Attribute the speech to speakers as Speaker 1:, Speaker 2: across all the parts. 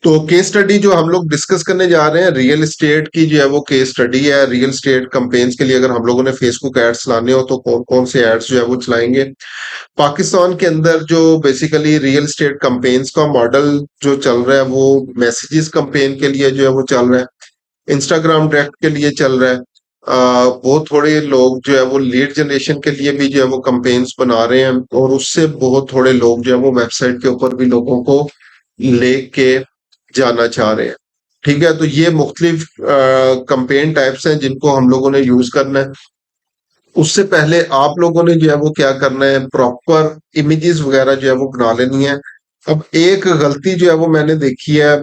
Speaker 1: तो case study जो हम लोग डिस्कस करने जा रहे हैं रियल एस्टेट की जो है वो केस स्टडी है। रियल एस्टेट कंपेन्स के लिए अगर हम लोगों ने फेसबुक एड्स चलाने हो तो कौन कौन से एड्स जो है वो चलाएंगे। पाकिस्तान के अंदर जो बेसिकली रियल एस्टेट कंपेन्स का मॉडल जो चल रहा है वो मैसेजेस कंपेन के लिए जो है वो चल रहा है, इंस्टाग्राम डायरेक्ट के लिए चल रहा है। बहुत थोड़े लोग जो है वो लीड जनरेशन के लिए भी जो है वो कंपेन्स बना रहे हैं, और उससे बहुत थोड़े लोग जो है वो वेबसाइट के ऊपर भी लोगों को लेके जाना चाह रहे हैं। ठीक है, तो ये मुख्तलिफ कंपेन टाइप्स हैं जिनको हम लोगों ने यूज करना है। उससे पहले आप लोगों ने जो है वो क्या करना है, प्रॉपर इमेजेस वगैरह जो है वो बना लेनी है। अब एक गलती जो है वो मैंने देखी है,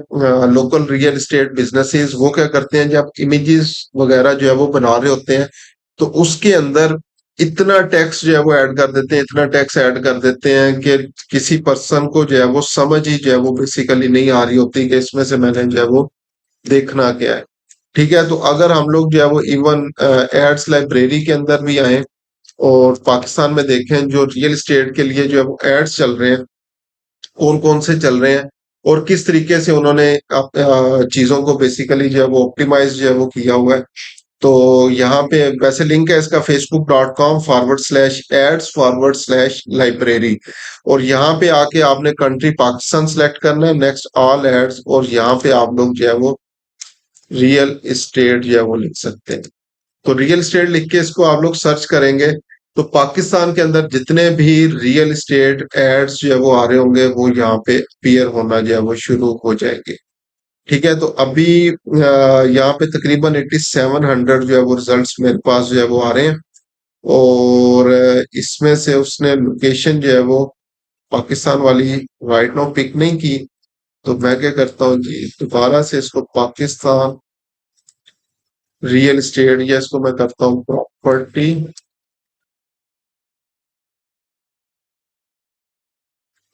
Speaker 1: लोकल रियल एस्टेट बिजनेसेस वो क्या करते हैं, जब इमेजेस वगैरह जो है वो बना रहे होते हैं तो उसके अंदर इतना टैक्स जो है वो ऐड कर देते हैं, इतना टैक्स ऐड कर देते हैं कि किसी पर्सन को जो है वो समझ ही जो है वो बेसिकली नहीं आ रही होती कि इसमें से मैंने जो है वो देखना क्या है। ठीक है, तो अगर हम लोग जो है वो इवन एड्स लाइब्रेरी के अंदर भी आए और पाकिस्तान में देखें जो रियल एस्टेट के लिए जो है वो एड्स चल रहे हैं, कौन कौन से चल रहे हैं और किस तरीके से उन्होंने चीजों को बेसिकली जो है वो ऑप्टिमाइज जो है वो किया हुआ है। तो यहाँ पे वैसे लिंक है इसका facebook.com/ads/library, और यहाँ पे आके आपने कंट्री पाकिस्तान सेलेक्ट करना है, नेक्स्ट ऑल एड्स, और यहाँ पे आप लोग जो है वो रियल एस्टेट जो है वो लिख सकते हैं। तो रियल एस्टेट लिख के इसको आप लोग सर्च करेंगे तो पाकिस्तान के अंदर जितने भी रियल एस्टेट एड्स जो है वो आ रहे होंगे वो यहाँ पे अपीयर होना जो है वो शुरू हो जाएंगे। ठीक है, तो अभी यहाँ पे तकरीबन 8700 जो है वो रिजल्ट्स मेरे पास जो है वो आ रहे हैं, और इसमें से उसने लोकेशन जो है वो पाकिस्तान वाली राइट नाउ पिक नहीं की। तो मैं क्या करता हूँ जी, दोबारा से इसको पाकिस्तान रियल एस्टेट, या इसको मैं करता हूँ प्रॉपर्टी,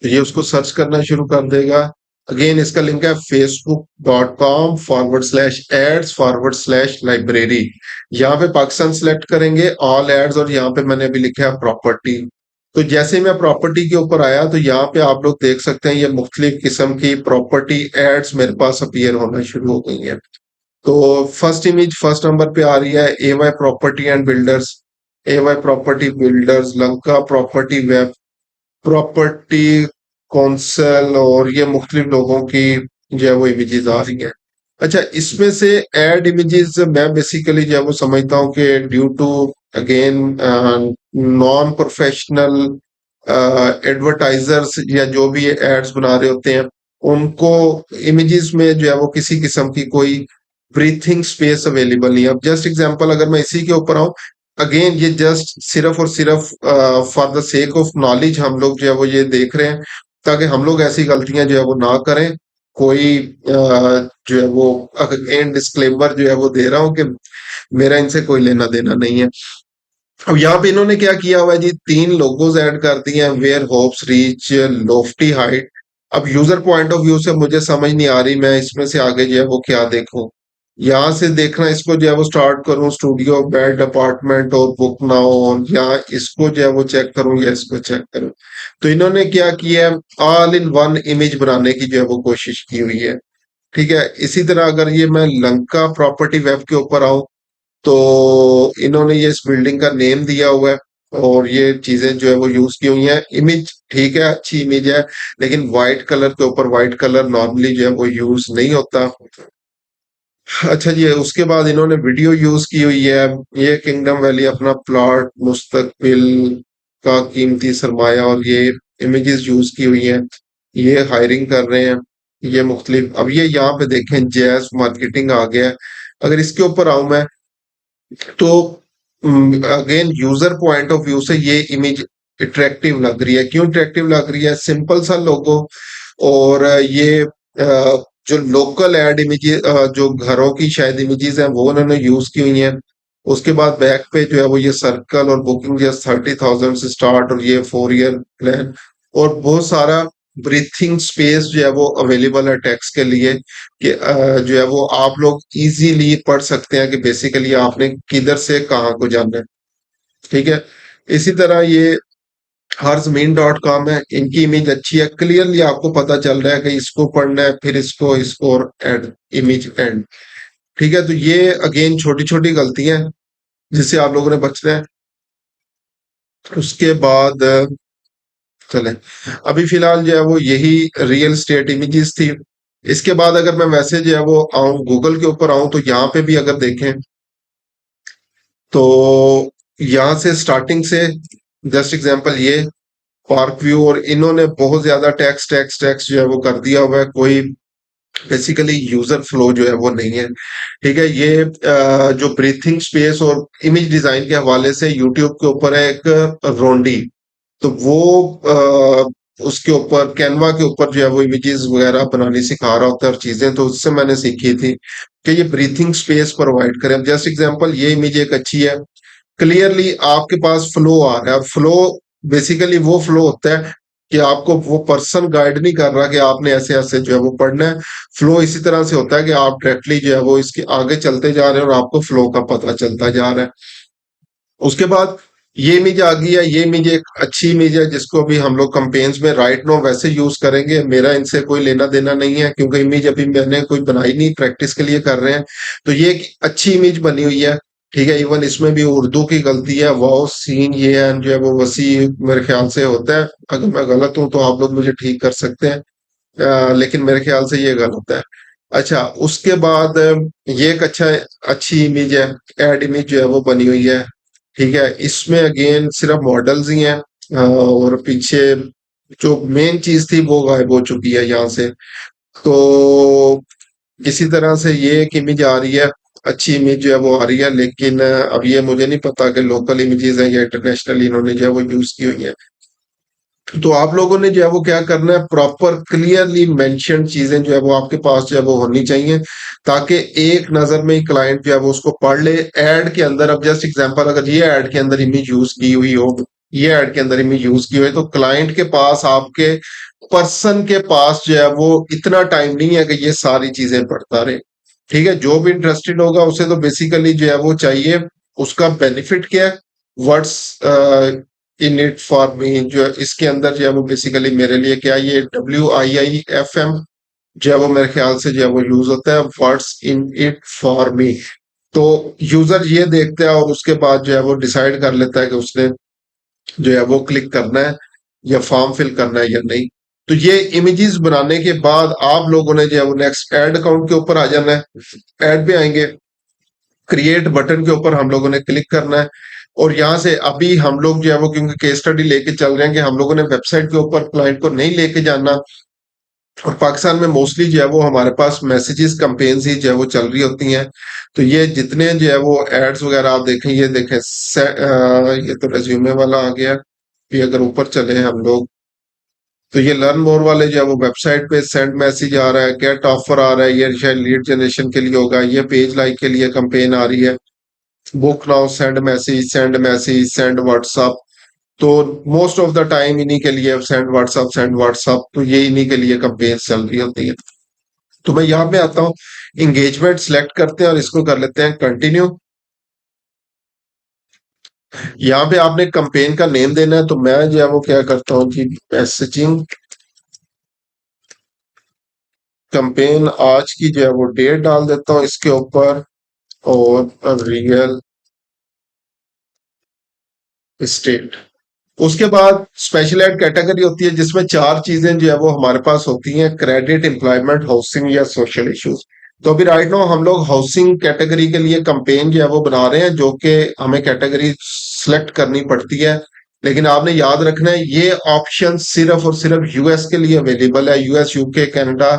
Speaker 1: तो ये उसको सर्च करना शुरू कर देगा। अगेन इसका लिंक है facebook.com/ads/library। यहाँ पे पाकिस्तान सेलेक्ट करेंगे, ऑल एड्स, और यहाँ पे मैंने अभी लिखा है प्रॉपर्टी। तो जैसे मैं प्रॉपर्टी के ऊपर आया तो यहाँ पे आप लोग देख सकते हैं ये मुख्तलिफ किस्म की प्रॉपर्टी एड्स मेरे पास अपीयर होना शुरू हो गई है। तो फर्स्ट इमेज फर्स्ट नंबर पे आ रही है, A Y property and builders, A Y property builders, Lanka property web, property council, और ये मुख्तलिफ लोगों की जो है वो इमेजेस आ रही हैं। अच्छा, इसमें से एड इमेजेस मैं बेसिकली जो है वो समझता हूँ कि due to again non professional advertisers या जो भी एड्स बना रहे होते हैं उनको इमेजेस में जो है वो किसी किस्म की कोई ब्रीथिंग स्पेस अवेलेबल नहीं है। अब जस्ट एग्जांपल अगर मैं इसी के ऊपर आऊं, अगेन ये जस्ट सिर्फ और सिर्फ for the sake of knowledge हम लोग जो है वो ये देख रहे हैं ताकि हम लोग ऐसी गलतियां जो है वो ना करें। कोई जो है वो अगेन डिस्क्लेमर जो है वो दे रहा हूँ कि मेरा इनसे कोई लेना देना नहीं है। अब यहाँ पे इन्होंने क्या किया हुआ है जी, 3 लोगोज ऐड कर दिए हैं, where hopes reach lofty height. अब यूजर पॉइंट ऑफ व्यू से मुझे समझ नहीं आ रही मैं इसमें से आगे जो है वो क्या देखूं। यहाँ से देखना इसको जो है वो स्टार्ट करूं, स्टूडियो बेड अपार्टमेंट और बुक नाउ, और यहाँ इसको जो है वो चेक करूं या इसको चेक करूं। तो इन्होंने क्या किया है, ऑल इन वन इमेज बनाने की जो है वो कोशिश की हुई है। ठीक है, इसी तरह अगर ये मैं लंका प्रॉपर्टी वेब के ऊपर आऊं तो इन्होंने ये इस बिल्डिंग का नेम दिया हुआ है और ये चीजें जो है वो यूज की हुई हैं। इमेज ठीक है, अच्छी इमेज है, लेकिन व्हाइट कलर के ऊपर व्हाइट कलर नॉर्मली जो है वो यूज नहीं होता। अच्छा जी, उसके बाद इन्होंने वीडियो यूज की हुई है, ये किंगडम वैली अपना प्लॉट मुस्तकबिल का कीमती सरमाया, और ये इमेजेस यूज की हुई हैं। ये हायरिंग कर रहे हैं, ये मुख्तलिफ। अब ये यहाँ पे देखें जैज मार्केटिंग आ गया है। अगर इसके ऊपर आऊं मैं तो again user point of view से ये इमेज अट्रैक्टिव लग रही है। क्यों अट्रैक्टिव लग रही है, सिंपल सा लोगो, और ये जो लोकल एड इमेजेस जो घरों की शायद इमेजेस हैं वो उन्होंने यूज की हुई हैं। उसके बाद बैक पे जो है वो ये सर्कल और बुकिंग जस्ट 30,000 से स्टार्ट, और ये 4 ईयर प्लान, और बहुत सारा ब्रीथिंग स्पेस जो है वो अवेलेबल है टेक्स्ट के लिए कि जो है वो आप लोग इजीली पढ़ सकते हैं कि बेसिकली आपने किधर से कहाँ को जाना है। ठीक है, इसी तरह ये हरजमीन.com है, इनकी इमेज अच्छी है, क्लियरली आपको पता चल रहा है कि इसको पढ़ना है, फिर इसको और एड इमेज एंड। ठीक है, तो ये अगेन छोटी छोटी गलतियां हैं जिससे आप लोगों ने बचना है। उसके बाद चले, अभी फिलहाल जो है वो यही रियल स्टेट इमेजेस थी। इसके बाद अगर मैं वैसे जो है वो आऊं गूगल के ऊपर आऊं, तो यहाँ पे भी अगर देखें तो यहाँ से स्टार्टिंग से जस्ट एग्जांपल ये पार्क व्यू, और इन्होंने बहुत ज्यादा टैक्स टैक्स टैक्स जो है वो कर दिया हुआ है, कोई बेसिकली यूजर फ्लो जो है वो नहीं है। ठीक है, ये जो ब्रीथिंग स्पेस और इमेज डिजाइन के हवाले से यूट्यूब के ऊपर है एक रोंडी, तो वो उसके ऊपर कैनवा के ऊपर जो है वो इमेजेस वगैरह बनानी सिखा रहा होता है और चीजें, तो उससे मैंने सीखी थी कि ये ब्रीथिंग स्पेस प्रोवाइड करें। जस्ट एग्जांपल ये इमेज एक अच्छी है, क्लियरली आपके पास फ्लो आ रहा है, फ्लो बेसिकली वो फ्लो होता है कि आपको वो पर्सन गाइड नहीं कर रहा कि आपने ऐसे ऐसे जो है वो पढ़ना है। फ्लो इसी तरह से होता है कि आप डायरेक्टली जो है वो इसके आगे चलते जा रहे हैं और आपको फ्लो का पता चलता जा रहा है। उसके बाद ये इमेज आ गई है, ये इमेज एक अच्छी इमेज है जिसको भी हम लोग कंपेन्स में राइट नो वैसे यूज करेंगे, मेरा इनसे कोई लेना देना नहीं है क्योंकि इमेज अभी मैंने कोई बनाई नहीं, प्रैक्टिस के लिए कर रहे हैं। तो ये एक अच्छी इमेज बनी हुई है। ठीक है, इवन इसमें भी उर्दू की गलती है, वाओ सीन ये है जो है वो वसी मेरे ख्याल से होता है, अगर मैं गलत हूं तो आप लोग मुझे ठीक कर सकते हैं। लेकिन मेरे ख्याल से ये गलत है। अच्छा, उसके बाद ये एक अच्छी इमेज है, एड इमेज जो है वो बनी हुई है। ठीक है, इसमें अगेन सिर्फ मॉडल्स ही हैं, और पीछे जो मेन चीज थी वो गायब हो चुकी है यहाँ से। तो इसी तरह से ये एक इमेज आ रही है, अच्छी इमेज जो है वो आ रही है, लेकिन अब ये मुझे नहीं पता कि लोकल इमेजेस है या इंटरनेशनल इन्होंने जो है वो यूज की हुई है। तो आप लोगों ने जो है वो क्या करना है, प्रॉपर क्लियरली मेंशन चीजें जो है वो आपके पास जो है वो होनी चाहिए, ताकि एक नजर में ही क्लाइंट जो है वो उसको पढ़ ले। एड के अंदर अब जस्ट एग्जांपल, अगर ये एड के अंदर इमेज यूज की हुई हो, ये एड के अंदर इमेज यूज की हुई है, तो क्लाइंट के पास, आपके पर्सन के पास जो है वो इतना टाइम नहीं है कि ये सारी चीजें पढ़ता रहे। ठीक है, जो भी इंटरेस्टेड होगा उसे तो बेसिकली जो है वो चाहिए, उसका बेनिफिट क्या है, what's in it for me, जो इसके अंदर जो है वो बेसिकली मेरे लिए क्या है, ये WIIFM जो है वो मेरे ख्याल से जो है वो यूज होता है, what's in it for me. तो यूजर ये देखता है और उसके बाद जो है वो डिसाइड कर लेता है कि उसने जो है वो क्लिक करना है या फॉर्म फिल करना है या नहीं। तो ये इमेजेस बनाने के बाद आप लोगों ने जो है वो नेक्स्ट ऐड अकाउंट के ऊपर आ जाना है। ऐड पे आएंगे, क्रिएट बटन के ऊपर हम लोगों ने क्लिक करना है, और यहाँ से अभी हम लोग जो है वो क्योंकि केस स्टडी लेके चल रहे हैं कि हम लोगों ने वेबसाइट के ऊपर क्लाइंट को नहीं लेके जाना, और पाकिस्तान में मोस्टली जो है वो हमारे पास मैसेजेस कंपेन्स ही जो है वो चल रही होती हैं। तो ये जितने जो है वो एड्स वगैरह आप देखें, ये देखें ये तो रेज्यूमे वाला आ गया। ये अगर ऊपर चले हम लोग, तो ये लर्न मोर वाले जो है वो वेबसाइट पे सेंड मैसेज आ रहा है, गेट ऑफर आ रहा है, ये शायद लीड जनरेशन के लिए होगा, ये पेज लाइक के लिए कंपेन आ रही है, book now, send message, send message, send WhatsApp. तो मोस्ट ऑफ द टाइम इन्हीं के लिए सेंड व्हाट्सअप, सेंड व्हाट्सअप, तो ये इन्हीं के लिए कंपेन चल रही होती है। तो मैं यहाँ पे आता हूँ, इंगेजमेंट सिलेक्ट करते हैं और इसको कर लेते हैं कंटिन्यू। यहाँ पे आपने कंपेन का नेम देना है, तो मैं जो है वो क्या करता हूँ जी, मैसेजिंग कंपेन, आज की जो है वो डेट डाल देता हूँ इसके ऊपर, और रियल स्टेट। उसके बाद स्पेशल एड कैटेगरी होती है जिसमें चार चीजें जो है वो हमारे पास होती हैं, क्रेडिट, एम्प्लॉयमेंट, हाउसिंग या सोशल इश्यूज। तो अभी राइट नाउ हम लोग हाउसिंग कैटेगरी के लिए कंपेन जो है वो बना रहे हैं, जो कि हमें कैटेगरी सिलेक्ट करनी पड़ती है। लेकिन आपने याद रखना है ये ऑप्शन सिर्फ और सिर्फ यूएस के लिए अवेलेबल है, यूएस, यूके, कनाडा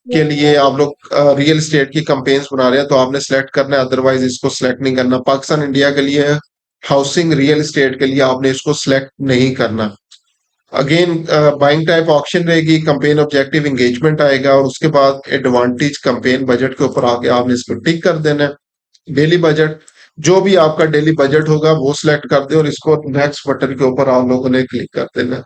Speaker 1: के लिए आप लोग रियल स्टेट की कंपेन्स बना रहे हैं तो आपने सेलेक्ट करना है, अदरवाइज इसको सेलेक्ट नहीं करना। पाकिस्तान, इंडिया के लिए हाउसिंग रियल स्टेट के लिए आपने इसको सिलेक्ट नहीं करना। अगेन बाइंग टाइप ऑप्शन रहेगी, कंपेन ऑब्जेक्टिव एंगेजमेंट आएगा, और उसके बाद एडवांटेज कंपेन बजट के ऊपर आके आपने इसको टिक कर देना है। डेली बजट, जो भी आपका डेली बजट होगा वो सिलेक्ट कर दे और इसको नेक्स्ट बटन के ऊपर आप लोगों ने क्लिक कर देना है।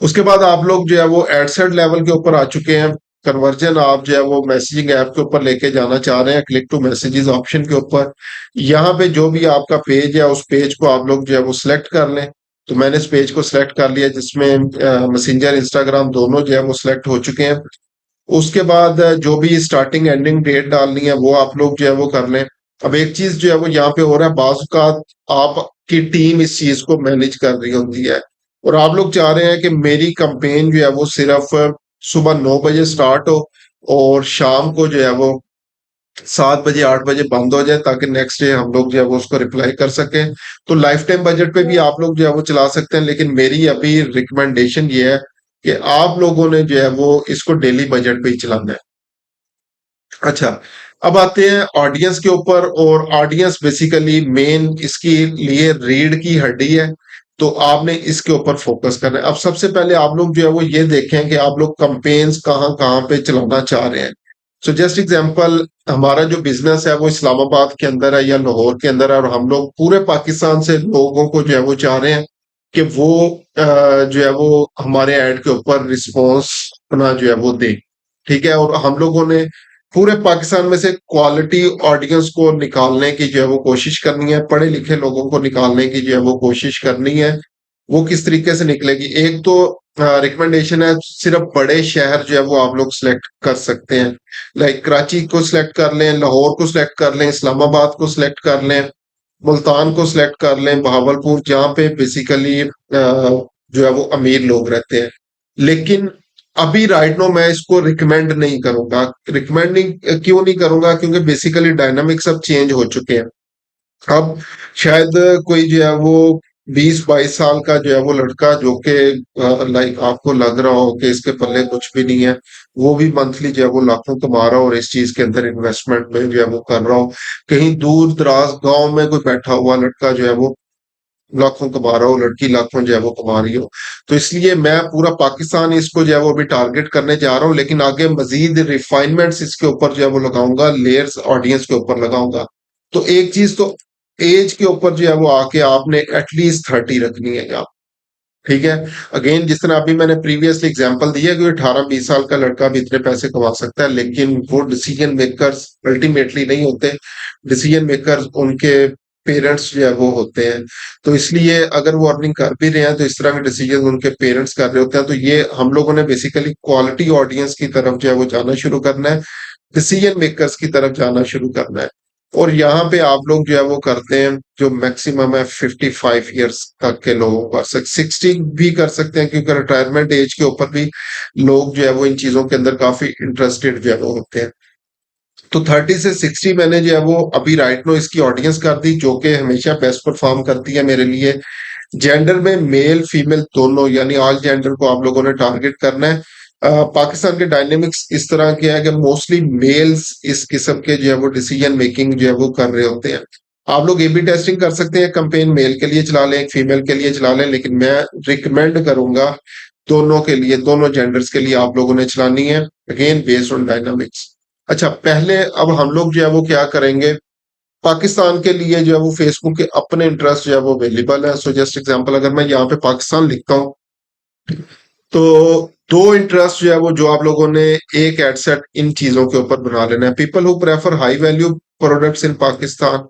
Speaker 1: उसके बाद आप लोग जो है वो एडसेट लेवल के ऊपर आ चुके हैं। कन्वर्जन आप जो है वो मैसेजिंग ऐप के ऊपर लेके जाना चाह रहे हैं, क्लिक टू मैसेजेस ऑप्शन के ऊपर। यहाँ पे जो भी आपका पेज है उस पेज को आप लोग जो है वो सिलेक्ट कर लें। तो मैंने इस पेज को सिलेक्ट कर लिया जिसमें मैसेंजर इंस्टाग्राम दोनों जो है वो सिलेक्ट हो चुके हैं। उसके बाद जो भी स्टार्टिंग एंडिंग डेट डालनी है वो आप लोग जो है वो कर लें। अब एक चीज जो है वो यहाँ पे हो रहा है, बाज़ औक़ात आपकी टीम इस चीज को मैनेज कर रही होती है और आप लोग चाह रहे हैं कि मेरी कैंपेन जो है वो सिर्फ सुबह 9 बजे स्टार्ट हो और शाम को जो है वो 7 बजे 8 बजे बंद हो जाए, ताकि नेक्स्ट डे हम लोग जो है वो उसको रिप्लाई कर सकें। तो लाइफ टाइम बजट पे भी आप लोग जो है वो चला सकते हैं, लेकिन मेरी अभी रिकमेंडेशन ये है कि आप लोगों ने जो है वो इसको डेली बजट पे ही चलाना है। अच्छा, अब आते हैं ऑडियंस के ऊपर, और ऑडियंस बेसिकली मेन इसके लिए रीढ़ की हड्डी है। तो आपने इसके ऊपर फोकस करना है। अब सबसे पहले आप लोग जो है वो ये देखें कि आप लोग कंपेन्स कहाँ कहाँ पे चलाना चाह रहे हैं। सो जस्ट एग्जांपल, हमारा जो बिजनेस है वो इस्लामाबाद के अंदर है या लाहौर के अंदर है, और हम लोग पूरे पाकिस्तान से लोगों को जो है वो चाह रहे हैं कि वो जो है वो हमारे ऐड के ऊपर रिस्पॉन्स अपना जो है वो दे। ठीक है, और हम लोगों ने पूरे पाकिस्तान में से क्वालिटी ऑडियंस को निकालने की जो है वो कोशिश करनी है, पढ़े लिखे लोगों को निकालने की जो है वो कोशिश करनी है। वो किस तरीके से निकलेगी, एक तो रिकमेंडेशन है, सिर्फ बड़े शहर जो है वो आप लोग सिलेक्ट कर सकते हैं। लाइक कराची को सिलेक्ट कर लें, लाहौर को सिलेक्ट कर लें, इस्लामाबाद को सिलेक्ट कर लें, मुल्तान को सिलेक्ट कर लें, बहावलपुर, जहाँ पे बेसिकली जो है वो अमीर लोग रहते हैं। लेकिन अभी राइट नो मैं इसको रिकमेंड नहीं करूंगा। रिकमेंडिंग क्यों नहीं करूंगा, क्योंकि बेसिकली डायनामिक्स अब चेंज हो चुके हैं। अब शायद कोई जो है वो 20-22 साल का जो है वो लड़का, जो कि लाइक आपको लग रहा हो कि इसके पल्ले कुछ भी नहीं है, वो भी मंथली जो है वो लाखों कमा रहा हो और इस चीज के अंदर इन्वेस्टमेंट में जो है वो कर रहा हो। कहीं दूर दराज गांव में कोई बैठा हुआ लड़का जो है वो लाखों कमा रहा हो, लड़की लाखों जो है वो कमा रही हो। तो इसलिए मैं पूरा पाकिस्तान इसको जो है वो अभी टारगेट करने जा रहा हूँ, लेकिन आगे मजीद रिफाइनमेंट्स इसके ऊपर जो है वो लगाऊंगा, लेयर्स ऑडियंस के ऊपर लगाऊंगा। तो एक चीज तो एज के ऊपर जो है वो आके आपने एटलीस्ट 30 रखनी है आप। ठीक है, अगेन जिस तरह अभी मैंने प्रीवियसली एग्जांपल दिया कि 18-20 साल का लड़का भी इतने पैसे कमा सकता है, लेकिन वो डिसीजन मेकर्स अल्टीमेटली नहीं होते। डिसीजन मेकर्स उनके पेरेंट्स जो है वो होते हैं। तो इसलिए अगर वो अर्निंग कर भी रहे हैं तो इस तरह के डिसीजन उनके पेरेंट्स कर रहे होते हैं। तो ये हम लोगों ने बेसिकली क्वालिटी ऑडियंस की तरफ जो है वो जाना शुरू करना है, डिसीजन मेकर्स की तरफ जाना शुरू करना है। और यहाँ पे आप लोग जो है वो करते हैं, जो मैक्सिमम है 55 ईयर्स तक के लोग कर सकते, 60 भी कर सकते हैं, क्योंकि रिटायरमेंट एज के ऊपर भी लोग जो है वो इन चीजों के अंदर काफी इंटरेस्टेड जो है वो होते हैं। तो 30 से 60 मैंने जो है वो अभी राइट नो इसकी ऑडियंस कर दी, जो कि हमेशा बेस्ट परफॉर्म करती है मेरे लिए। जेंडर में मेल फीमेल दोनों, यानी ऑल जेंडर को आप लोगों ने टारगेट करना है। पाकिस्तान के डायनेमिक्स इस तरह के है कि मोस्टली मेल्स इस किस्म के जो है वो डिसीजन मेकिंग जो है वो कर रहे होते हैं। आप लोग ए बी टेस्टिंग कर सकते हैं, कंपेन मेल के लिए चला लें, फीमेल के लिए चला लें, लेकिन मैं रिकमेंड करूंगा दोनों के लिए, दोनों जेंडर्स के लिए आप लोगों ने चलानी है, अगेन बेस्ड ऑन डायनामिक्स। अच्छा, पहले अब हम लोग जो है वो क्या करेंगे, पाकिस्तान के लिए जो है वो फेसबुक के अपने इंटरेस्ट जो है वो अवेलेबल है। सो जस्ट एग्जांपल, अगर मैं यहाँ पे पाकिस्तान लिखता हूँ तो दो इंटरेस्ट जो है वो, जो आप लोगों ने एक एड सेट इन चीजों के ऊपर बना लेना है, people who prefer high value products in Pakistan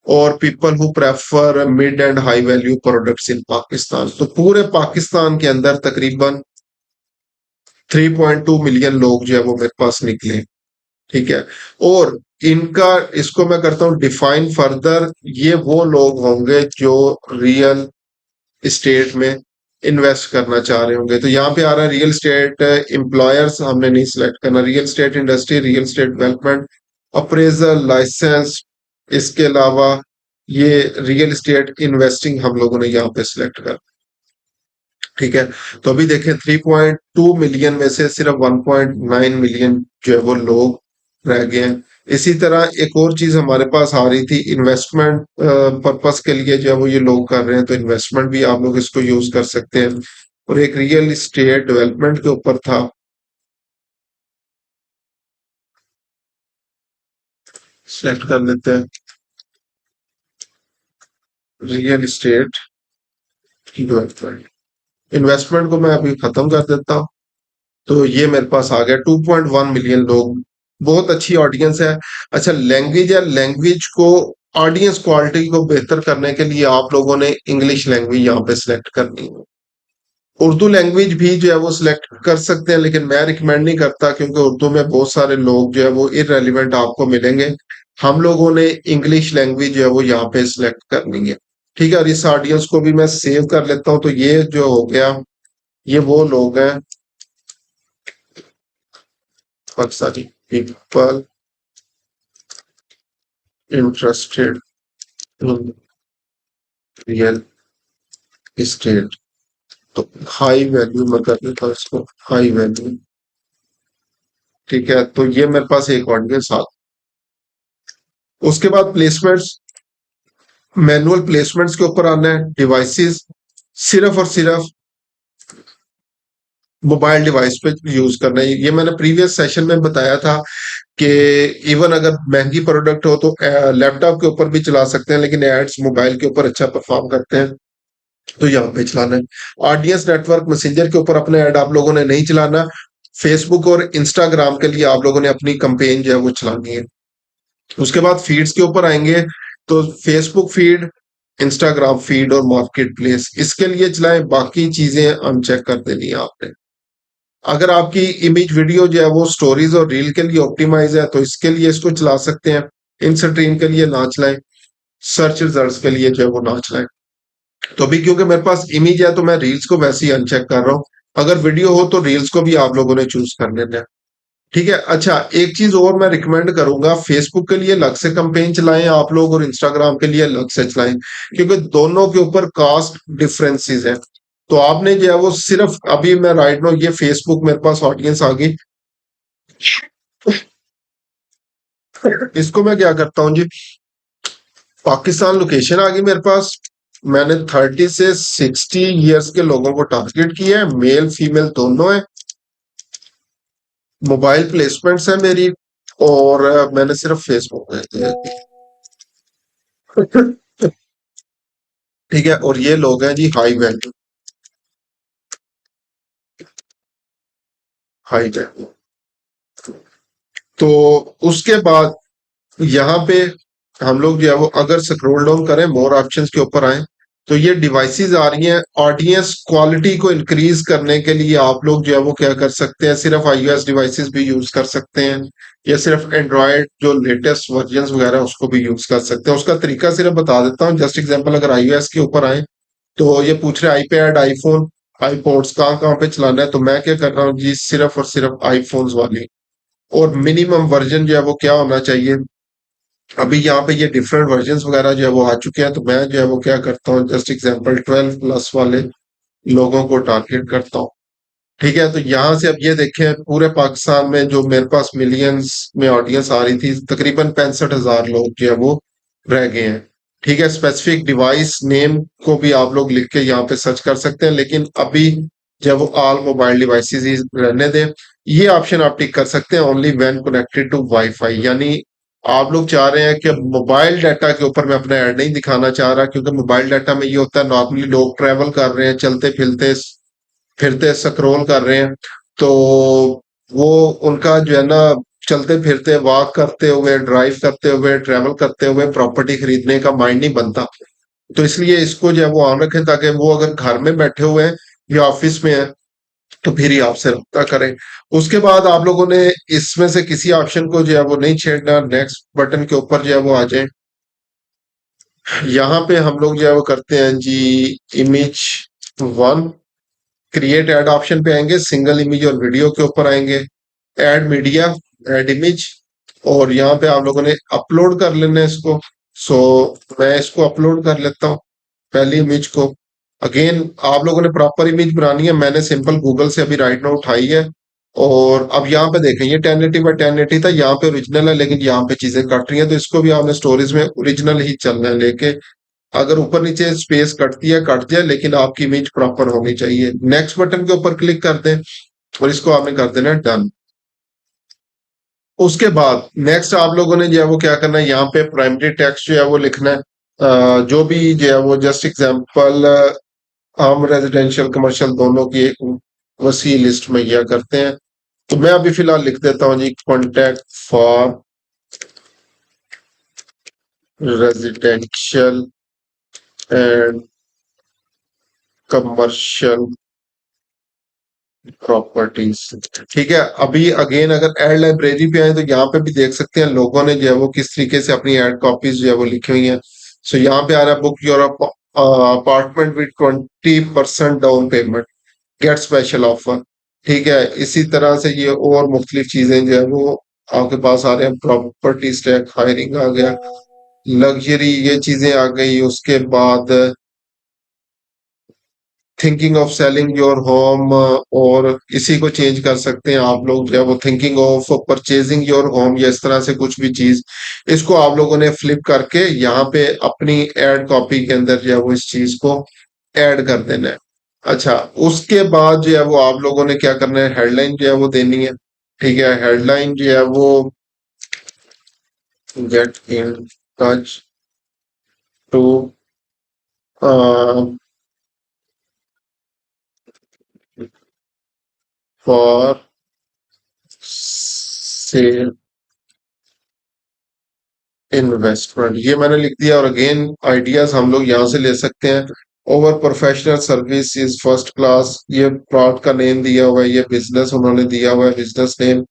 Speaker 1: और people who prefer mid and high value products in Pakistan. तो पूरे पाकिस्तान के अंदर तकरीबन 3.2 मिलियन लोग जो है वो मेरे पास निकले। ठीक है, और इनका, इसको मैं करता हूं डिफाइन फर्दर, ये वो लोग होंगे जो रियल स्टेट में इन्वेस्ट करना चाह रहे होंगे। तो यहाँ पे आ रहा है रियल स्टेट एम्प्लॉयर्स, हमने नहीं सिलेक्ट करना, real estate industry, real estate development, appraisal licence, इसके अलावा ये रियल स्टेट इन्वेस्टिंग हम लोगों ने यहाँ पे सिलेक्ट कर। ठीक है, तो अभी देखें 3.2 मिलियन में से सिर्फ 1.9 मिलियन जो है वो लोग रह गए हैं। इसी तरह एक और चीज हमारे पास आ रही थी, इन्वेस्टमेंट पर्पस के लिए जो है वो ये लोग कर रहे हैं, तो इन्वेस्टमेंट भी आप लोग इसको यूज कर सकते हैं। और एक रियल स्टेट डेवलपमेंट के ऊपर था, सेलेक्ट कर लेते हैं रियल स्टेट डेवलपमेंट। इन्वेस्टमेंट को मैं अभी खत्म कर देता हूँ। तो ये मेरे पास आ गया 2.1 मिलियन लोग, बहुत अच्छी ऑडियंस है। अच्छा, लैंग्वेज है, लैंग्वेज को ऑडियंस क्वालिटी को बेहतर करने के लिए आप लोगों ने इंग्लिश लैंग्वेज यहाँ पे सिलेक्ट करनी है। उर्दू लैंग्वेज भी जो है वो सिलेक्ट कर सकते हैं, लेकिन मैं रिकमेंड नहीं करता क्योंकि उर्दू में बहुत सारे लोग जो है वो इररेलेवेंट आपको मिलेंगे। हम लोगों ने इंग्लिश लैंग्वेज जो है वो यहाँ पे सिलेक्ट करनी है। ठीक है, और इस ऑडियंस को भी मैं सेव कर लेता हूँ। तो ये जो हो गया, ये वो लोग हैं, Pakistani people interested in real estate. तो हाई वैल्यू मैं कर देता हूँ इसको, हाई वैल्यू। ठीक है, तो ये मेरे पास एक ऑडियंस आ। उसके बाद प्लेसमेंट्स, मैनुअल प्लेसमेंट्स के ऊपर आना है। डिवाइसेस सिर्फ और सिर्फ मोबाइल डिवाइस पे यूज करना है। ये मैंने प्रीवियस सेशन में बताया था कि इवन अगर महंगी प्रोडक्ट हो तो लैपटॉप के ऊपर भी चला सकते हैं, लेकिन एड्स मोबाइल के ऊपर अच्छा परफॉर्म करते हैं, तो यहाँ पे चलाना है। ऑडियंस नेटवर्क मैसेंजर के ऊपर अपने ऐड आप लोगों ने नहीं चलाना। फेसबुक और इंस्टाग्राम के लिए आप लोगों ने अपनी कंपेन जो है वो चलानी है। उसके बाद फीड्स के ऊपर आएंगे, तो फेसबुक फीड, इंस्टाग्राम फीड और मार्केट प्लेस, इसके लिए चलाएं। बाकी चीजें अनचेक कर देनी है आपने। अगर आपकी इमेज वीडियो जो है वो स्टोरीज और रील के लिए ऑप्टिमाइज है, तो इसके लिए इसको चला सकते हैं। इन स्ट्रीम के लिए ना चलाएं। सर्च रिजल्ट्स के लिए जो है वो ना चलाएं। तो अभी क्योंकि मेरे पास इमेज है तो मैं रील्स को वैसे ही अनचेक कर रहा हूँ। अगर वीडियो हो तो रील्स को भी आप लोगों ने चूज कर लेना है। ठीक है। अच्छा, एक चीज और मैं रिकमेंड करूंगा, फेसबुक के लिए अलग से कंपेन चलाएं आप लोग और इंस्टाग्राम के लिए अलग से चलाएं, क्योंकि दोनों के ऊपर कास्ट डिफरेंसेस हैं। तो आपने जो है वो सिर्फ, अभी मैं राइट नाउ ये फेसबुक मेरे पास ऑडियंस आ गई, इसको मैं क्या करता हूँ जी, पाकिस्तान लोकेशन आ गई मेरे पास। मैंने 30 से 60 ईयर्स के लोगों को टारगेट किया है, मेल फीमेल दोनों है। मोबाइल प्लेसमेंट्स है मेरी, और मैंने सिर्फ फेसबुक है। ठीक है, और ये लोग हैं जी हाई वैल्यू, हाई वैल्यू। तो उसके बाद यहाँ पे हम लोग जो है वो अगर स्क्रॉल डाउन करें, मोर ऑप्शंस के ऊपर आए, तो ये डिवाइसेस आ रही हैं। ऑडियंस क्वालिटी को इंक्रीज करने के लिए आप लोग जो है वो क्या कर सकते हैं, सिर्फ iOS डिवाइसेस भी यूज कर सकते हैं, या सिर्फ एंड्रॉयड जो लेटेस्ट वर्जन वगैरह उसको भी यूज कर सकते हैं। उसका तरीका सिर्फ बता देता हूँ। जस्ट एग्जांपल, अगर iOS के ऊपर आए तो ये पूछ रहे आईपैड, आईफोन, आईपॉड्स कहाँ कहाँ पे चलाना है। तो मैं क्या कर रहा हूँ जी, सिर्फ और सिर्फ आईफोन्स वाली, और मिनिमम वर्जन जो है वो क्या होना चाहिए। अभी यहाँ पे ये डिफरेंट वर्जन वगैरह जो है वो आ चुके हैं, तो मैं जो है वो क्या करता हूँ, जस्ट एग्जांपल 12+ वाले लोगों को टारगेट करता हूँ। ठीक है, तो यहाँ से अब ये देखें, पूरे पाकिस्तान में जो मेरे पास मिलियंस में ऑडियंस आ रही थी, तकरीबन 65,000 लोग जो है वो रह गए हैं। ठीक है, स्पेसिफिक डिवाइस नेम को भी आप लोग लिख के यहाँ पे सर्च कर सकते हैं, लेकिन अभी जब वो ऑल मोबाइल डिवाइसेस ही रहने दें। ये ऑप्शन आप टिक कर सकते हैं, only when connected to WiFi, यानी आप लोग चाह रहे हैं कि मोबाइल डाटा के ऊपर मैं अपना ऐड नहीं दिखाना चाह रहा, क्योंकि मोबाइल डाटा में ये होता है, नॉर्मली लोग ट्रेवल कर रहे हैं, चलते फिरते फिरते स्क्रॉल कर रहे हैं, तो वो उनका जो है ना, चलते फिरते वॉक करते हुए, ड्राइव करते हुए, ट्रेवल करते हुए प्रॉपर्टी खरीदने का माइंड नहीं बनता। तो इसलिए इसको जो है वो ऑन रखें, ताकि वो अगर घर में बैठे हुए हैं या ऑफिस में है तो फिर ही आपसे रब्ता करें। उसके बाद आप लोगों ने इसमें से किसी ऑप्शन को जो है वो नहीं छेड़ना, नेक्स्ट बटन के ऊपर जो है वो आ जाए। यहाँ पे हम लोग जो है वो करते हैं जी, इमेज 1, क्रिएट ऐड ऑप्शन पे आएंगे, सिंगल इमेज और वीडियो के ऊपर आएंगे, ऐड मीडिया, ऐड इमेज, और यहाँ पे आप लोगों ने अपलोड कर लेना है इसको। सो मैं इसको अपलोड कर लेता हूँ, पहली इमेज को। अगेन आप लोगों ने प्रॉपर इमेज बनानी है, मैंने सिंपल गूगल से अभी राइट नाउ उठाई है। और अब यहाँ पे देखें, ये 1080 बाय 1080 था, यहाँ पे ओरिजिनल है, लेकिन यहाँ पे चीजें कट रही हैं, तो इसको भी आपने स्टोरेज में ओरिजिनल ही चलना है लेके। अगर ऊपर नीचे स्पेस कटती है कट जाए, लेकिन आपकी इमेज प्रॉपर होनी चाहिए। नेक्स्ट बटन के ऊपर क्लिक कर दें और इसको आपने कर देना डन। उसके बाद नेक्स्ट आप लोगों ने जो है वो क्या करना है, यहाँ पे प्राइमरी टेक्स्ट जो है वो लिखना है। जो भी जो है वो, जस्ट एग्जांपल, हम रेजिडेंशियल कमर्शियल दोनों की एक वसी लिस्ट में यह करते हैं। तो मैं अभी फिलहाल लिख देता हूँ जी, contact for residential and commercial properties. ठीक है, अभी अगेन अगर एड लाइब्रेरी पे आए तो यहाँ पे भी देख सकते हैं लोगों ने जो है वो किस तरीके से अपनी एड कॉपीज जो है वो लिखी हुई हैं। सो यहाँ पे आ रहा है book your apartment with 20% down payment, gate special offer. ठीक है, इसी तरह से ये और मुख्तलिफ चीजें जो है वो आपके पास आ रहे हैं। प्रॉपर्टी स्टैक हायरिंग आ गया, लग्जरी ये चीजें आ गई। उसके बाद thinking of selling your home, और इसी को चेंज कर सकते हैं आप लोग जो है वो thinking of purchasing your home, या इस तरह से कुछ भी चीज। इसको आप लोगों ने फ्लिप करके यहाँ पे अपनी एड कॉपी के अंदर जो है वो इस चीज को ऐड कर देना है। अच्छा, उसके बाद जो है वो आप लोगों ने क्या करना है, हेडलाइन जो है वो देनी है। ठीक है, हेडलाइन जो है वो get in touch to for sale investment, ये मैंने लिख दिया। और अगेन आइडियाज हम लोग यहाँ से ले सकते हैं। Over professional service is first class, ये प्रोडक्ट का नेम दिया हुआ है, ये बिजनेस उन्होंने दिया हुआ है, बिजनेस नेम।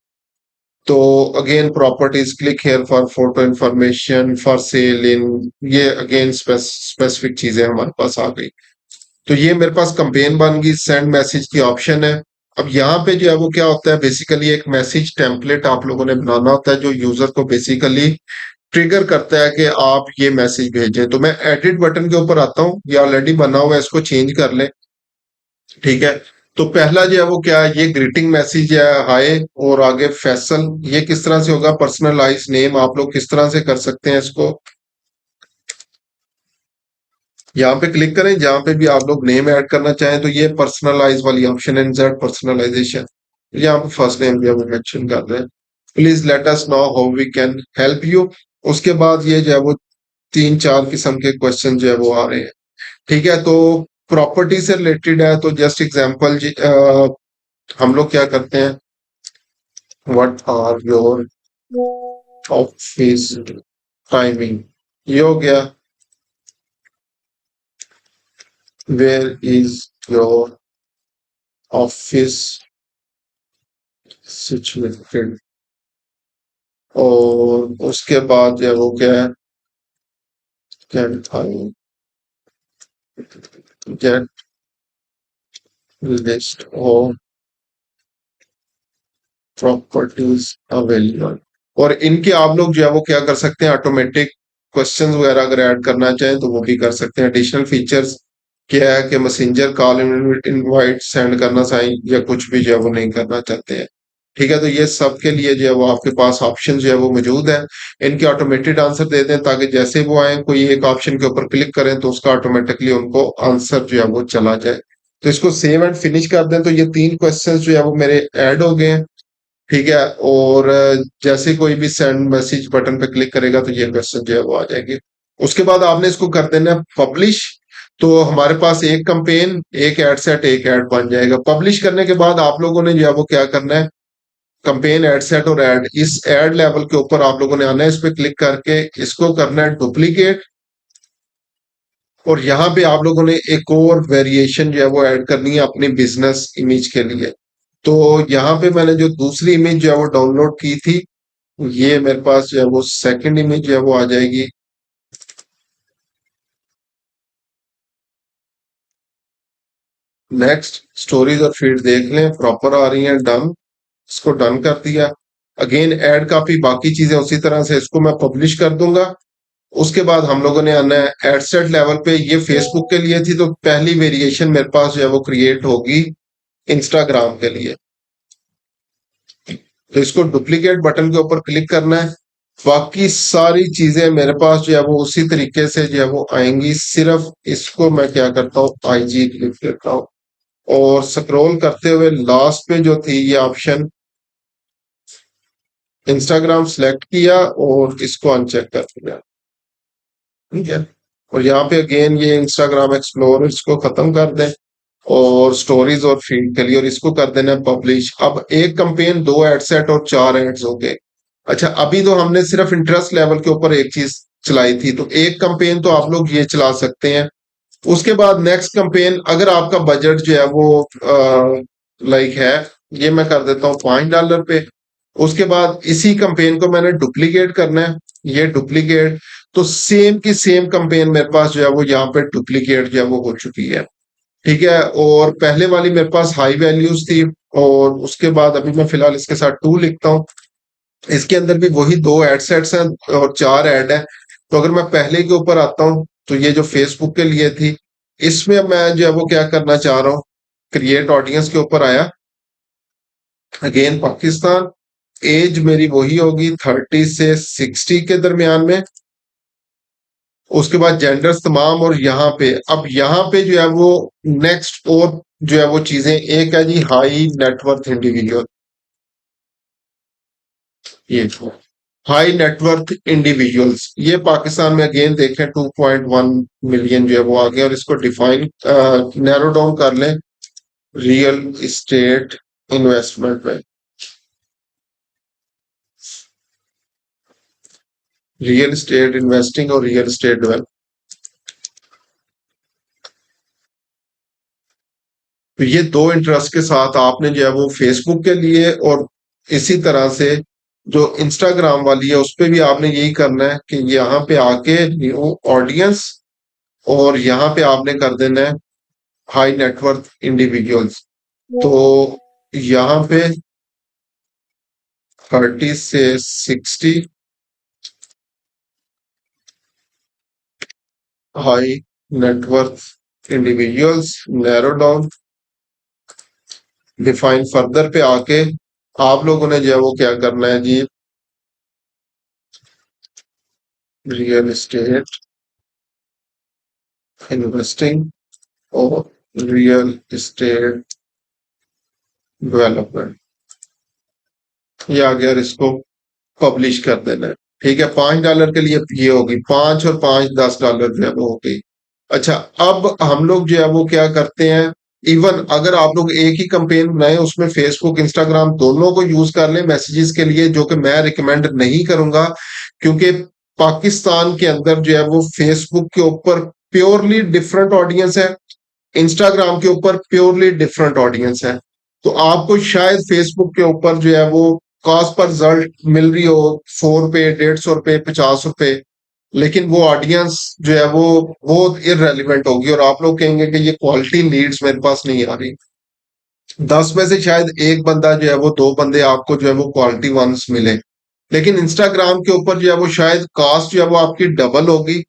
Speaker 1: तो again properties, click here for photo information for sale in, ये अगेन स्पेसिफिक चीजें हमारे पास आ गई। तो ये मेरे पास कंपेन बन गई। सेंड मैसेज की ऑप्शन है। अब यहाँ पे जो है वो क्या होता है, बेसिकली एक मैसेज टेम्पलेट आप लोगों ने बनाना होता है जो यूजर को बेसिकली ट्रिगर करता है कि आप ये मैसेज भेजें। तो मैं एडिट बटन के ऊपर आता हूँ, ये ऑलरेडी बना हुआ है, इसको चेंज कर ले। ठीक है, तो पहला जो है वो क्या है, ये ग्रीटिंग मैसेज है, हाय, और आगे फैसल। ये किस तरह से होगा, पर्सनलाइज नेम आप लोग किस तरह से कर सकते हैं इसको। यहाँ पे क्लिक करें, जहां पे भी आप लोग नेम ऐड करना चाहें, तो ये पर्सनलाइज वाली ऑप्शन है, इंसर्ट पर्सनलाइजेशन। यहाँ पे फर्स्ट नेम भी हम मेंशन कर रहे हैं। Please let us know how we can help you. उसके बाद ये जो है वो 3-4 किस्म के क्वेश्चन जो है वो आ रहे हैं। ठीक है, तो प्रॉपर्टी से रिलेटेड है, तो जस्ट एग्जांपल हम लोग क्या करते हैं, what are your office timing, ये हो गया। Where is your office situated, और उसके बाद जो है वो क्या है, can I get list of properties available. और इनके आप लोग जो है वो क्या कर सकते हैं, ऑटोमेटिक क्वेश्चंस वगैरह अगर ऐड करना चाहें तो वो भी कर सकते हैं। एडिशनल फीचर्स क्या है कि मैसेंजर कॉल इनवाइट सेंड करना चाहें या कुछ भी जो है वो नहीं करना चाहते हैं। ठीक है, तो ये सब के लिए जो है वो आपके पास ऑप्शन जो है वो मौजूद है। इनके ऑटोमेटेड आंसर दे दें, ताकि जैसे वो आए कोई एक ऑप्शन के ऊपर क्लिक करें तो उसका ऑटोमेटिकली उनको आंसर जो है वो चला जाए। तो इसको सेव एंड फिनिश कर दें, तो ये 3 क्वेश्चंस जो है वो मेरे ऐड हो गए हैं। ठीक है, और जैसे कोई भी सेंड मैसेज बटन पे क्लिक करेगा तो ये क्वेश्चन जो है वो आ जाएंगे। उसके बाद आपने इसको कर देना है पब्लिश। तो हमारे पास एक कंपेन, एक एड सेट, एक एड बन जाएगा। पब्लिश करने के बाद आप लोगों ने जो है वो क्या करना है, कंपेन, एड सेट और एड, इस एड लेवल के ऊपर आप लोगों ने आना है, इस पे क्लिक करके इसको करना है डुप्लीकेट। और यहाँ पे आप लोगों ने एक और वेरिएशन जो है वो ऐड करनी है अपनी बिजनेस इमेज के लिए। तो यहाँ पे मैंने जो दूसरी इमेज जो है वो डाउनलोड की थी, ये मेरे पास जो है वो सेकंड इमेज जो है वो आ जाएगी। नेक्स्ट, स्टोरीज और फीड देख लें, प्रॉपर आ रही हैं, डन, इसको डन कर दिया। अगेन ऐड काफी बाकी चीजें उसी तरह से, इसको मैं पब्लिश कर दूंगा। उसके बाद हम लोगों ने आना है एडसेट लेवल पे, ये फेसबुक के लिए थी, तो पहली वेरिएशन मेरे पास जो है वो क्रिएट होगी इंस्टाग्राम के लिए। तो इसको डुप्लीकेट बटन के ऊपर क्लिक करना है। बाकी सारी चीजें मेरे पास जो है वो उसी तरीके से जो है वो आएंगी, सिर्फ इसको मैं क्या करता हूँ, आईजी क्लिक करता हूँ, और स्क्रॉल करते हुए लास्ट पे जो थी ये ऑप्शन, इंस्टाग्राम सेलेक्ट किया और इसको अनचेक कर दिया। ठीक है, और यहाँ पे अगेन ये इंस्टाग्राम एक्सप्लोर, इसको खत्म कर दें, और स्टोरीज और फीड के लिए, और इसको कर देना पब्लिश। अब एक कंपेन, 2 एड सेट और 4 एड्स हो गए। अच्छा, अभी तो हमने सिर्फ इंटरेस्ट लेवल के ऊपर एक चीज चलाई थी, तो एक कैंपेन तो आप लोग ये चला सकते हैं। उसके बाद नेक्स्ट कैंपेन, अगर आपका बजट जो है वो लाइक है, ये मैं कर देता हूँ $5 पे। उसके बाद इसी कैंपेन को मैंने डुप्लीकेट करना है, ये डुप्लीकेट, तो सेम की सेम कैंपेन मेरे पास जो है वो यहाँ पे डुप्लीकेट जो है वो हो चुकी है। ठीक है, और पहले वाली मेरे पास हाई वैल्यूज थी, और उसके बाद अभी मैं फिलहाल इसके साथ 2 लिखता हूँ। इसके अंदर भी वही 2 एड सेट्स हैं और 4 ऐड है। तो अगर मैं पहले के ऊपर आता हूँ, तो ये जो फेसबुक के लिए थी, इसमें मैं जो है वो क्या करना चाह रहा हूँ, क्रिएट ऑडियंस के ऊपर आया, अगेन पाकिस्तान, एज मेरी वही होगी 30 से 60 के दरमियान में। उसके बाद जेंडर्स तमाम, और यहाँ पे अब यहाँ पे जो है वो नेक्स्ट और जो है वो चीजें, एक है जी हाई नेटवर्थ इंडिविजुअल, ये हाई नेटवर्थ इंडिविजुअल्स, ये पाकिस्तान में अगेन देखें 2.1 मिलियन जो है वो आ गया, और इसको डिफाइन नैरो डाउन कर लें रियल इस्टेट इन्वेस्टमेंट में, रियल इस्टेट इन्वेस्टिंग और रियल इस्टेट डेवलप। तो ये दो इंटरेस्ट के साथ आपने जो है वो फेसबुक के लिए, और इसी तरह से जो इंस्टाग्राम वाली है उस पे भी आपने यही करना है कि यहाँ पे आके न्यू ऑडियंस, और यहाँ पे आपने कर देना है हाई नेटवर्थ इंडिविजुअल्स। तो यहाँ पे 30 से 60 high net worth individuals, narrow down, define further पे आके आप लोगों ने जो है वो क्या करना है जी, रियल एस्टेट इन्वेस्टिंग और रियल एस्टेट डेवलपमेंट, ये आ गया, और इसको पब्लिश कर देना है। ठीक है, $5 के लिए ये होगी, 5 और 5 $10 जो है वो हो गई। अच्छा, अब हम लोग जो है वो क्या करते हैं, इवन अगर आप लोग एक ही कंपेन बनाए, उसमें फेसबुक इंस्टाग्राम दोनों को यूज कर लें मैसेजेस के लिए, जो कि मैं रिकमेंड नहीं करूंगा, क्योंकि पाकिस्तान के अंदर जो है वो फेसबुक के ऊपर प्योरली डिफरेंट ऑडियंस है, इंस्टाग्राम के ऊपर प्योरली डिफरेंट ऑडियंस है। तो आपको शायद फेसबुक के ऊपर जो है वो कॉस्ट पर रिजल्ट मिल रही हो 100 रुपए, 150 रुपए, 50 रुपए, लेकिन वो ऑडियंस जो है वो बहुत इररेलीवेंट होगी, और आप लोग कहेंगे कि ये क्वालिटी लीड्स मेरे पास नहीं आ रही। 10 में से शायद एक बंदा जो है वो, 2 बंदे आपको जो है वो क्वालिटी वंस मिले, लेकिन इंस्टाग्राम के ऊपर जो है वो शायद कास्ट जो है वो आपकी डबल होगी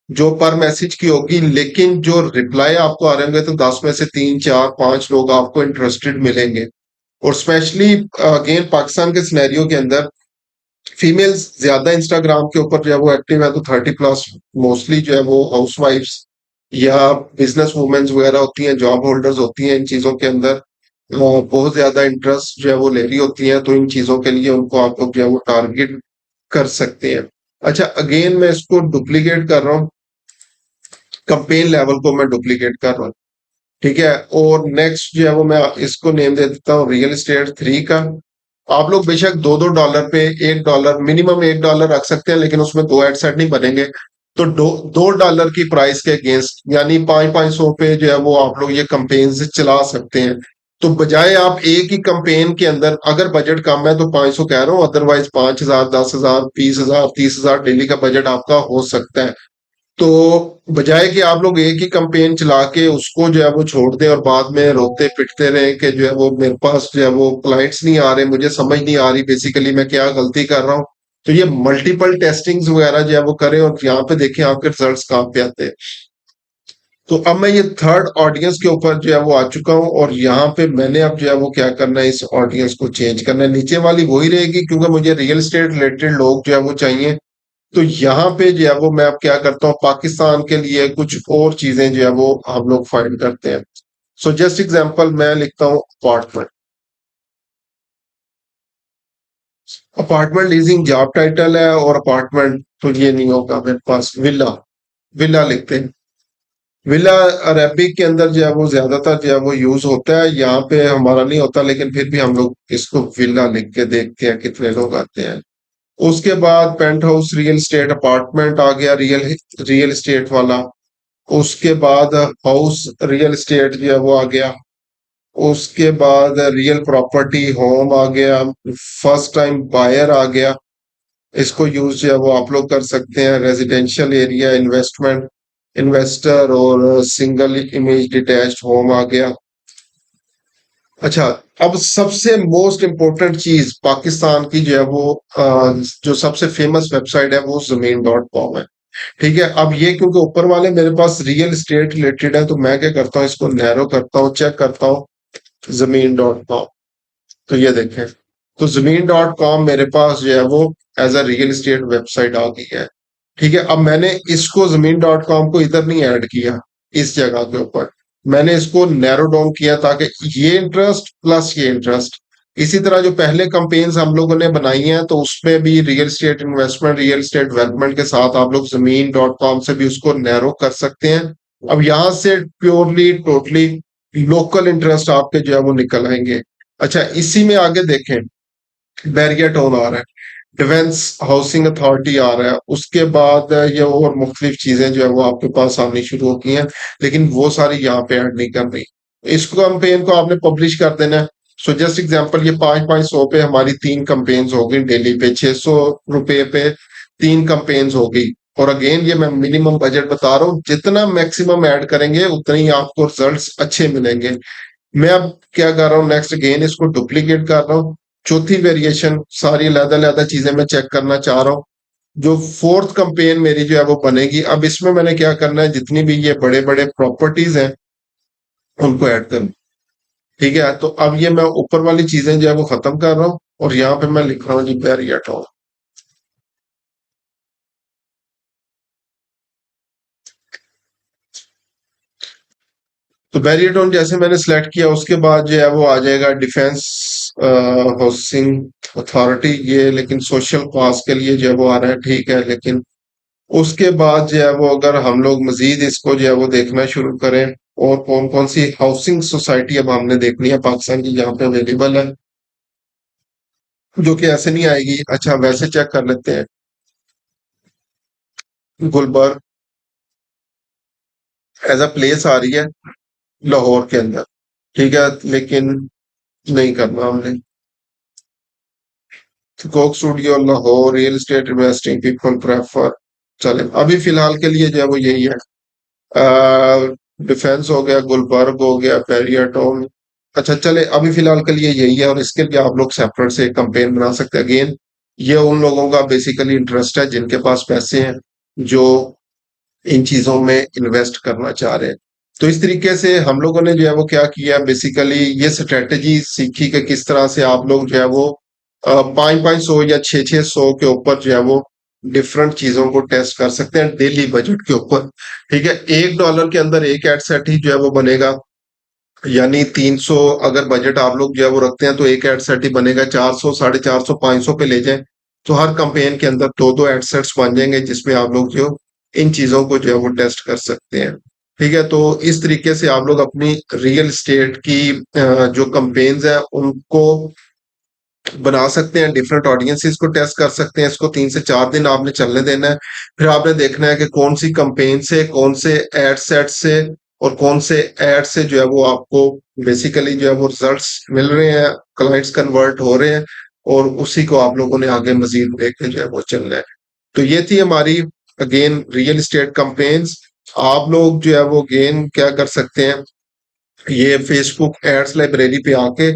Speaker 1: जो पर मैसेज की होगी, लेकिन जो रिप्लाई आपको आ रहे होंगे तो 10 में से 3, 4, 5 लोग आपको इंटरेस्टेड मिलेंगे। और स्पेशली अगेन पाकिस्तान के सिनेरियो के अंदर फीमेल्स ज्यादा इंस्टाग्राम के ऊपर जो है वो एक्टिव है, तो 30+ मोस्टली जो है वो हाउस वाइफ्स या बिजनेस वुमेन्स वगैरह होती हैं, जॉब होल्डर्स होती हैं, इन चीजों के अंदर बहुत ज्यादा इंटरेस्ट जो है वो ले रही होती हैं, तो इन चीजों के लिए उनको आप लोग जो है वो टारगेट कर सकते हैं। अच्छा, अगेन मैं इसको डुप्लीकेट कर रहा हूँ, कंपेन लेवल को मैं डुप्लीकेट कर रहा हूँ। ठीक है, और नेक्स्ट जो है वो मैं इसको नेम दे देता हूँ रियल एस्टेट 3 का। आप लोग बेशक $2 पे, $1 मिनिमम $1 रख सकते हैं, लेकिन उसमें 2 एडसेट नहीं बनेंगे। तो $2 की प्राइस के अगेंस्ट, यानी 500 पे जो है वो आप लोग ये कंपेन चला सकते हैं। तो बजाय आप एक ही कंपेन के अंदर, अगर बजट कम है तो 500 कह रहा हूँ, अदरवाइज 5,000, 10,000, 20,000, 30,000 डेली का बजट आपका हो सकता है। तो बजाय कि आप लोग एक ही कंपेन चला के उसको जो है वो छोड़ दें और बाद में रोते पिटते रहे कि जो है वो मेरे पास जो है वो क्लाइंट्स नहीं आ रहे, मुझे समझ नहीं आ रही बेसिकली मैं क्या गलती कर रहा हूँ, तो ये मल्टीपल टेस्टिंग्स वगैरह जो है वो करें, और यहाँ पे देखें आपके रिजल्ट्स कहाँ पे आते हैं। तो अब मैं ये थर्ड ऑडियंस के ऊपर जो है वो आ चुका हूँ, और यहाँ पे मैंने अब जो है वो क्या करना है, इस ऑडियंस को चेंज करना है, नीचे वाली वही रहेगी क्योंकि मुझे रियल एस्टेट रिलेटेड लोग जो है वो चाहिए। तो यहाँ पे जो है वो मैं अब क्या करता हूँ, पाकिस्तान के लिए कुछ और चीजें जो है वो हम लोग फाइंड करते हैं। सो जस्ट एग्जांपल मैं लिखता हूँ apartment, apartment leasing job title है, और अपार्टमेंट तो ये नहीं होगा मेरे पास, विला, विला लिखते हैं। विला अरेबिक के अंदर जो है वो ज्यादातर जो है वो यूज होता है, यहाँ पे हमारा नहीं होता, लेकिन फिर भी हम लोग इसको विला लिख के देखते हैं कितने लोग आते हैं। उसके बाद paint house real estate apartment आ गया, रियल रियल एस्टेट वाला। उसके बाद हाउस रियल एस्टेट जो है वो आ गया। उसके बाद रियल प्रॉपर्टी होम आ गया। फर्स्ट टाइम बायर आ गया। इसको यूज जो है वो आप लोग कर सकते हैं। रेजिडेंशियल एरिया इन्वेस्टमेंट इन्वेस्टर और सिंगल इमेज डिटैच्ड होम आ गया। अच्छा, अब सबसे मोस्ट इम्पोर्टेंट चीज पाकिस्तान की जो है वो जो सबसे फेमस वेबसाइट है वो ज़मीन.com है। ठीक है, अब ये क्योंकि ऊपर वाले मेरे पास रियल एस्टेट रिलेटेड है तो मैं क्या करता हूँ, इसको नैरो करता हूँ, चेक करता हूँ ज़मीन.com। तो ये देखें, तो ज़मीन.com मेरे पास जो है वो as a real estate website आ गई है। ठीक है, अब मैंने इसको ज़मीन.com को इधर नहीं ऐड किया, इस जगह के ऊपर मैंने इसको नैरो डाउन किया ताकि ये इंटरेस्ट प्लस ये इंटरेस्ट। इसी तरह जो पहले कंपेन्स हम लोगों ने बनाई हैं तो उसमें भी real estate investment real estate development के साथ आप लोग ज़मीन.com से भी उसको नैरो कर सकते हैं। अब यहां से प्योरली टोटली लोकल इंटरेस्ट आपके जो है वो निकल आएंगे। अच्छा, इसी में आगे देखें, बैरियर टोन आ रहा है, डिफेंस हाउसिंग अथॉरिटी आ रहा है, उसके बाद ये और मुख्तलिफ चीजें जो है वो आपके पास आनी शुरू हो गई हैं, लेकिन वो सारी यहाँ पे ऐड नहीं कर रही। इस कैंपेन को आपने पब्लिश कर देना है। सो जस्ट एग्जांपल, ये 5-500 पे हमारी 3 कैंपेन्स हो गई, डेली पे 600 रुपए पे 3 कैंपेन्स हो गई। और अगेन ये मैं मिनिमम बजट बता रहा हूँ, जितना मैक्सिमम ऐड करेंगे उतने ही आपको रिजल्ट्स अच्छे मिलेंगे। मैं अब क्या कर रहा हूँ, नेक्स्ट अगेन इसको डुप्लीकेट कर रहा हूँ। चौथी वेरिएशन सारी अलग-अलग चीजें मैं चेक करना चाह रहा हूँ। जो फोर्थ कंपेन मेरी जो है वो बनेगी, अब इसमें मैंने क्या करना है, जितनी भी ये बड़े बड़े प्रॉपर्टीज हैं उनको ऐड करूँ। ठीक है, तो अब ये मैं ऊपर वाली चीजें जो है वो खत्म कर रहा हूँ और यहाँ पे मैं लिख रहा हूँ जी बैरियर टाउन। तो बैरियर टाउन जैसे मैंने सिलेक्ट किया उसके बाद जो है वो आ जाएगा डिफेंस हाउसिंग अथॉरिटी, ये लेकिन सोशल कॉज के लिए जो है वो आ रहा है। ठीक है, लेकिन उसके बाद जो है वो अगर हम लोग मजीद इसको जो है वो देखना शुरू करें, और कौन कौन सी हाउसिंग सोसाइटी अब हमने देखनी है पाकिस्तान की जहाँ पे अवेलेबल है, जो कि ऐसे नहीं आएगी। अच्छा, वैसे चेक कर लेते हैं। गुलबर्ग एज अ प्लेस आ रही है लाहौर के अंदर। ठीक है, लेकिन नहीं करना हमने। Coke studio Lahore real estate investing people prefer, चले अभी फिलहाल के लिए जो है वो यही है। डिफेंस हो गया, गुलबर्ग हो गया, बैरियर टाउन। अच्छा चले, अभी फिलहाल के लिए यही है, और इसके लिए आप लोग सेपरेट से एक कंपेन बना सकते हैं। अगेन ये उन लोगों का बेसिकली इंटरेस्ट है जिनके पास पैसे हैं, जो इन चीजों में इन्वेस्ट करना चाह रहे हैं। तो इस तरीके से हम लोगों ने जो है वो क्या किया, बेसिकली ये स्ट्रेटेजी सीखी कि किस तरह से आप लोग जो है वो 500-500 या 600-600 के ऊपर जो है वो डिफरेंट चीजों को टेस्ट कर सकते हैं डेली बजट के ऊपर। ठीक है, $1 के अंदर एक एड सेट ही जो है वो बनेगा, यानी 300 अगर बजट आप लोग जो है वो रखते हैं तो एक एड सेट ही बनेगा। 400, 450, 500 पे ले जाएं तो हर कंपेन के अंदर दो दो एड सेट्स बन जाएंगे, जिसमें आप लोग जो इन चीजों को जो है वो टेस्ट कर सकते हैं। ठीक है, तो इस तरीके से आप लोग अपनी रियल एस्टेट की जो कंपेन्स है उनको बना सकते हैं, डिफरेंट ऑडियंसेस को टेस्ट कर सकते हैं। इसको 3 से 4 दिन आपने चलने देना है। फिर आपने देखना है कि कौन सी कंपेन से, कौन से एड सेट से और कौन से एड से जो है वो आपको बेसिकली जो है वो रिजल्ट्स मिल रहे हैं, क्लाइंट्स कन्वर्ट हो रहे हैं, और उसी को आप लोगों ने आगे मजीद देख के जो है वो चलना है। तो ये थी हमारी अगेन रियल एस्टेट कंपेन्स। आप लोग जो है वो अगेन क्या कर सकते हैं, ये फेसबुक एड्स लाइब्रेरी पे आके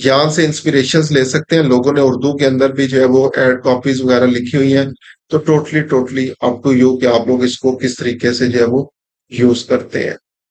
Speaker 1: यहाँ से इंस्पिरेशंस ले सकते हैं। लोगों ने उर्दू के अंदर भी जो है वो एड कॉपीज वगैरह लिखी हुई हैं। तो totally totally up to you कि आप लोग इसको किस तरीके से जो है वो यूज करते हैं।